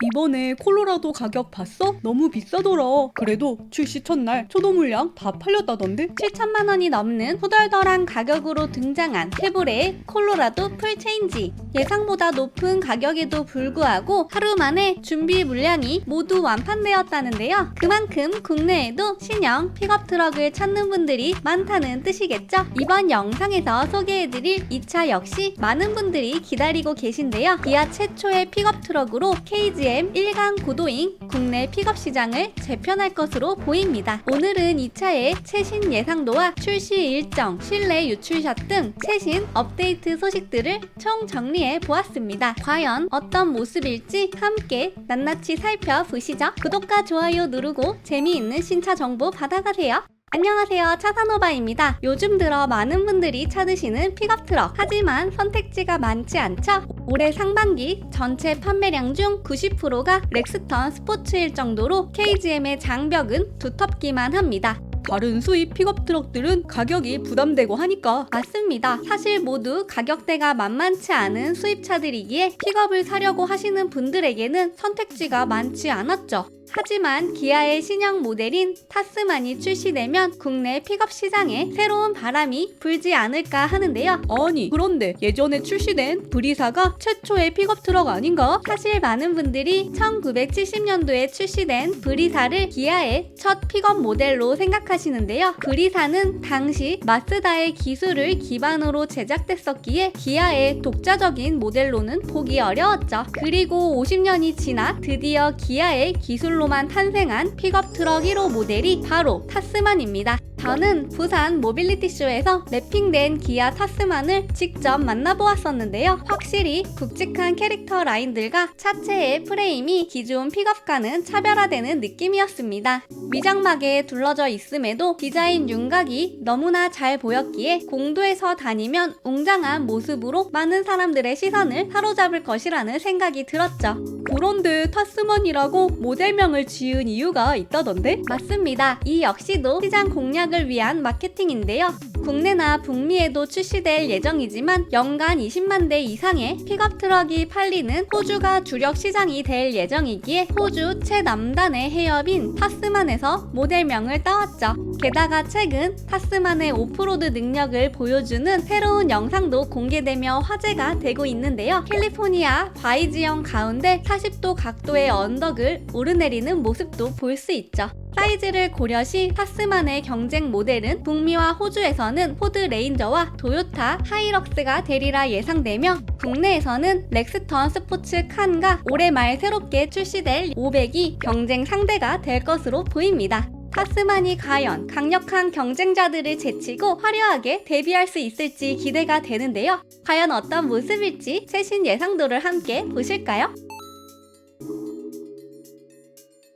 이번에 콜로라도 가격 봤어? 너무 비싸더라. 그래도 출시 첫날 초도 물량 다 팔렸다던데? 7천만 원이 넘는 후덜덜한 가격으로 등장한 쉐보레의 콜로라도 풀체인지. 예상보다 높은 가격에도 불구하고 하루 만에 준비 물량이 모두 완판되었다는데요. 그만큼 국내에도 신형 픽업 트럭을 찾는 분들이 많다는 뜻이겠죠? 이번 영상에서 소개해드릴 이 차 역시 많은 분들이 기다리고 계신데요. 기아 최초의 픽업 트럭으로 KGM 1강 구도인 국내 픽업 시장을 재편할 것으로 보입니다. 오늘은 이 차의 최신 예상도와 출시 일정, 실내 유출샷 등 최신 업데이트 소식들을 총 정리해 보았습니다. 과연 어떤 모습일지 함께 낱낱이 살펴보시죠. 구독과 좋아요 누르고 재미있는 신차 정보 받아가세요. 안녕하세요, 차산오바입니다. 요즘 들어 많은 분들이 찾으시는 픽업 트럭. 하지만 선택지가 많지 않죠? 올해 상반기 전체 판매량 중 90%가 렉스턴 스포츠일 정도로 KGM의 장벽은 두텁기만 합니다. 다른 수입 픽업 트럭들은 가격이 부담되고 하니까. 맞습니다. 사실 모두 가격대가 만만치 않은 수입차들이기에 픽업을 사려고 하시는 분들에게는 선택지가 많지 않았죠. 하지만 기아의 신형 모델인 타스만이 출시되면 국내 픽업 시장에 새로운 바람이 불지 않을까 하는데요. 아니, 그런데 예전에 출시된 브리사가 최초의 픽업 트럭 아닌가? 사실 많은 분들이 1970년도에 출시된 브리사를 기아의 첫 픽업 모델로 생각하시는데요. 브리사는 당시 마쓰다의 기술을 기반으로 제작됐었기에 기아의 독자적인 모델로는 보기 어려웠죠. 그리고 50년이 지나 드디어 기아의 기술로만 탄생한 픽업 트럭 1호 모델이 바로 타스만입니다. 저는 부산 모빌리티쇼에서 랩핑된 기아 타스만을 직접 만나보았었는데요. 확실히 굵직한 캐릭터 라인들과 차체의 프레임이 기존 픽업과는 차별화되는 느낌이었습니다. 미장막에 둘러져 있음에도 디자인 윤곽이 너무나 잘 보였기에 공도에서 다니면 웅장한 모습으로 많은 사람들의 시선을 사로잡을 것이라는 생각이 들었죠. 그런데 타스만이라고 모델명을 지은 이유가 있다던데? 맞습니다. 이 역시도 시장 공략을 위한 마케팅인데요. 국내나 북미에도 출시될 예정이지만 연간 20만 대 이상의 픽업 트럭이 팔리는 호주가 주력 시장이 될 예정이기에 호주 최남단의 해협인 타스만에서 모델명을 따왔죠. 게다가 최근 타스만의 오프로드 능력을 보여주는 새로운 영상도 공개되며 화제가 되고 있는데요. 캘리포니아 바이 지형 가운데 40도 각도의 언덕을 오르내리는 모습도 볼 수 있죠. 사이즈를 고려시 타스만의 경쟁 모델은 북미와 호주에서는 포드 레인저와 토요타 하이럭스가 되리라 예상되며 국내에서는 렉스턴 스포츠 칸과 올해 말 새롭게 출시될 500이 경쟁 상대가 될 것으로 보입니다. 타스만이 과연 강력한 경쟁자들을 제치고 화려하게 데뷔할 수 있을지 기대가 되는데요. 과연 어떤 모습일지 최신 예상도를 함께 보실까요?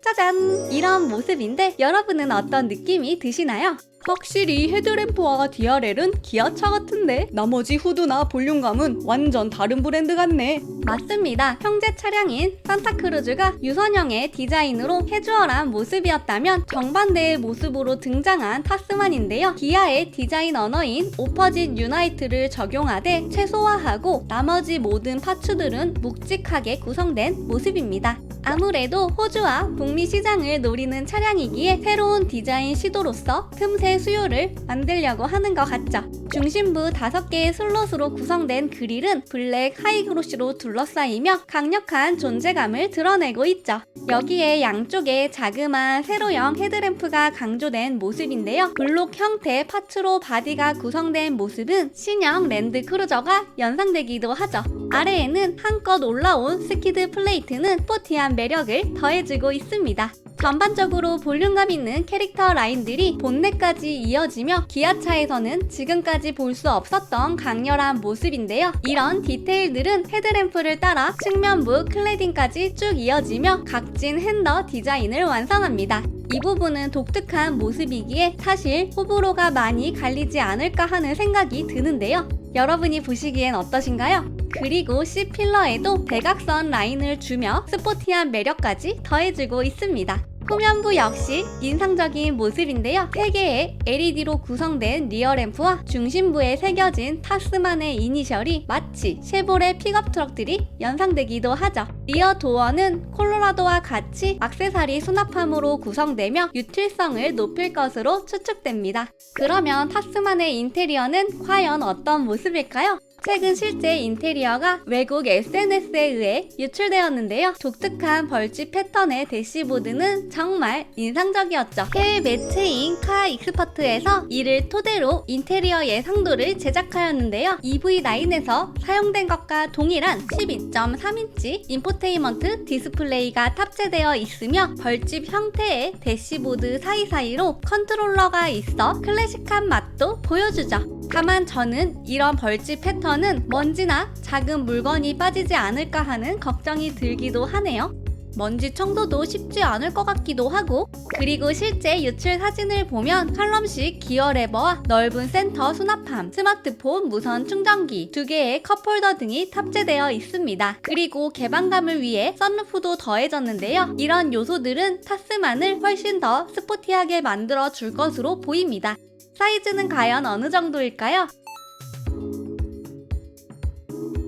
짜잔! 이런 모습인데 여러분은 어떤 느낌이 드시나요? 확실히 헤드램프와 DRL은 기아차 같은데 나머지 후드나 볼륨감은 완전 다른 브랜드 같네. 맞습니다. 형제 차량인 산타크루즈가 유선형의 디자인으로 캐주얼한 모습이었다면 정반대의 모습으로 등장한 타스만인데요. 기아의 디자인 언어인 오퍼짓 유나이트를 적용하되 최소화하고 나머지 모든 파츠들은 묵직하게 구성된 모습입니다. 아무래도 호주와 북미 시장을 노리는 차량이기에 새로운 디자인 시도로서 틈새 수요를 만들려고 하는 것 같죠. 중심부 5개의 슬롯으로 구성된 그릴은 블랙 하이그로시로 둘러싸이며 강력한 존재감을 드러내고 있죠. 여기에 양쪽에 자그마한 세로형 헤드램프가 강조된 모습인데요. 블록 형태 파츠로 바디가 구성된 모습은 신형 랜드크루저가 연상되기도 하죠. 아래에는 한껏 올라온 스키드 플레이트는 스포티한 매력을 더해주고 있습니다. 전반적으로 볼륨감 있는 캐릭터 라인들이 본넷까지 이어지며 기아차에서는 지금까지 볼 수 없었던 강렬한 모습인데요. 이런 디테일들은 헤드램프를 따라 측면부 클래딩까지 쭉 이어지며 각진 핸더 디자인을 완성합니다. 이 부분은 독특한 모습이기에 사실 호불호가 많이 갈리지 않을까 하는 생각이 드는데요. 여러분이 보시기엔 어떠신가요? 그리고 C필러에도 대각선 라인을 주며 스포티한 매력까지 더해주고 있습니다. 후면부 역시 인상적인 모습인데요. 3개의 LED로 구성된 리어램프와 중심부에 새겨진 타스만의 이니셜이 마치 쉐보레 픽업 트럭들이 연상되기도 하죠. 리어 도어는 콜로라도와 같이 액세서리 수납함으로 구성되며 유틸성을 높일 것으로 추측됩니다. 그러면 타스만의 인테리어는 과연 어떤 모습일까요? 최근 실제 인테리어가 외국 SNS에 의해 유출되었는데요. 독특한 벌집 패턴의 대시보드는 정말 인상적이었죠. 해외 매체인 카 익스퍼트에서 이를 토대로 인테리어 예상도를 제작하였는데요. EV9에서 사용된 것과 동일한 12.3인치 인포테인먼트 디스플레이가 탑재되어 있으며 벌집 형태의 대시보드 사이사이로 컨트롤러가 있어 클래식한 맛도 보여주죠. 다만 저는 이런 벌집 패턴은 먼지나 작은 물건이 빠지지 않을까 하는 걱정이 들기도 하네요. 먼지 청소도 쉽지 않을 것 같기도 하고, 그리고 실제 유출 사진을 보면 칼럼식 기어 레버와 넓은 센터 수납함, 스마트폰 무선 충전기, 2개의 컵홀더 등이 탑재되어 있습니다. 그리고 개방감을 위해 썬루프도 더해졌는데요. 이런 요소들은 타스만을 훨씬 더 스포티하게 만들어 줄 것으로 보입니다. 사이즈는 과연 어느 정도일까요?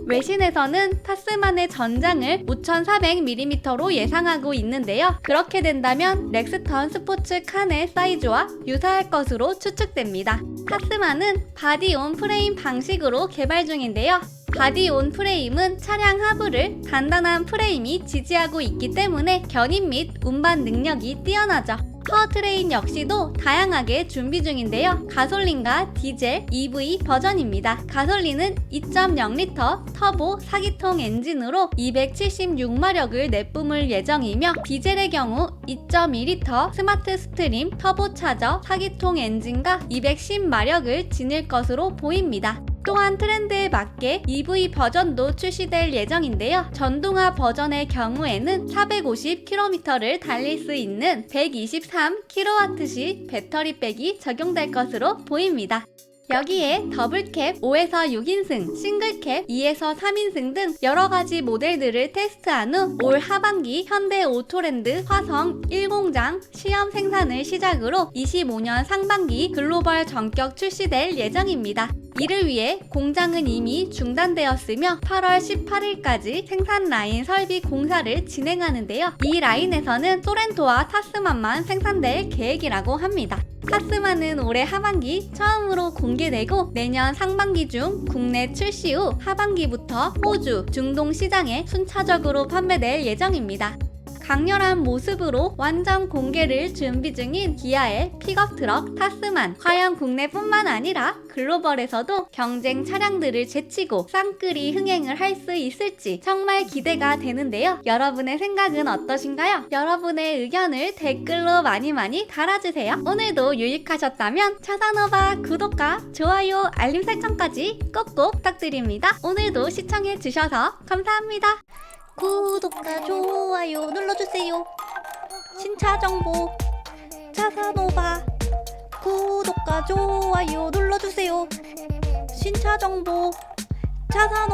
외신에서는 타스만의 전장을 5400mm로 예상하고 있는데요. 그렇게 된다면 렉스턴 스포츠 칸의 사이즈와 유사할 것으로 추측됩니다. 타스만은 바디온 프레임 방식으로 개발 중인데요. 바디온 프레임은 차량 하부를 단단한 프레임이 지지하고 있기 때문에 견인 및 운반 능력이 뛰어나죠. 파워트레인 역시도 다양하게 준비 중인데요. 가솔린과 디젤, EV 버전입니다. 가솔린은 2.0L 터보 4기통 엔진으로 276마력을 내뿜을 예정이며, 디젤의 경우 2.2L 스마트 스트림 터보 차저 4기통 엔진과 210마력을 지닐 것으로 보입니다. 또한 트렌드에 맞게 EV 버전도 출시될 예정인데요. 전동화 버전의 경우에는 450km를 달릴 수 있는 123kWh 배터리백이 적용될 것으로 보입니다. 여기에 더블캡 5에서 6인승, 싱글캡 2에서 3인승 등 여러가지 모델들을 테스트한 후 올 하반기 현대 오토랜드 화성 1공장 시험 생산을 시작으로 25년 상반기 글로벌 전격 출시될 예정입니다. 이를 위해 공장은 이미 중단되었으며 8월 18일까지 생산 라인 설비 공사를 진행하는데요. 이 라인에서는 소렌토와 타스만만 생산될 계획이라고 합니다. 타스만은 올해 하반기 처음으로 공개되고 내년 상반기 중 국내 출시 후 하반기부터 호주, 중동 시장에 순차적으로 판매될 예정입니다. 강렬한 모습으로 완전 공개를 준비 중인 기아의 픽업 트럭 타스만. 과연 국내뿐만 아니라 글로벌에서도 경쟁 차량들을 제치고 쌍끌이 흥행을 할 수 있을지 정말 기대가 되는데요. 여러분의 생각은 어떠신가요? 여러분의 의견을 댓글로 많이 달아주세요. 오늘도 유익하셨다면 차산오바 구독과 좋아요, 알림 설정까지 꼭꼭 부탁드립니다. 오늘도 시청해주셔서 감사합니다. 구독과 좋아요 눌러주세요. 신차 정보 차산오바. 구독과 좋아요 눌러주세요. 신차 정보 차산오바.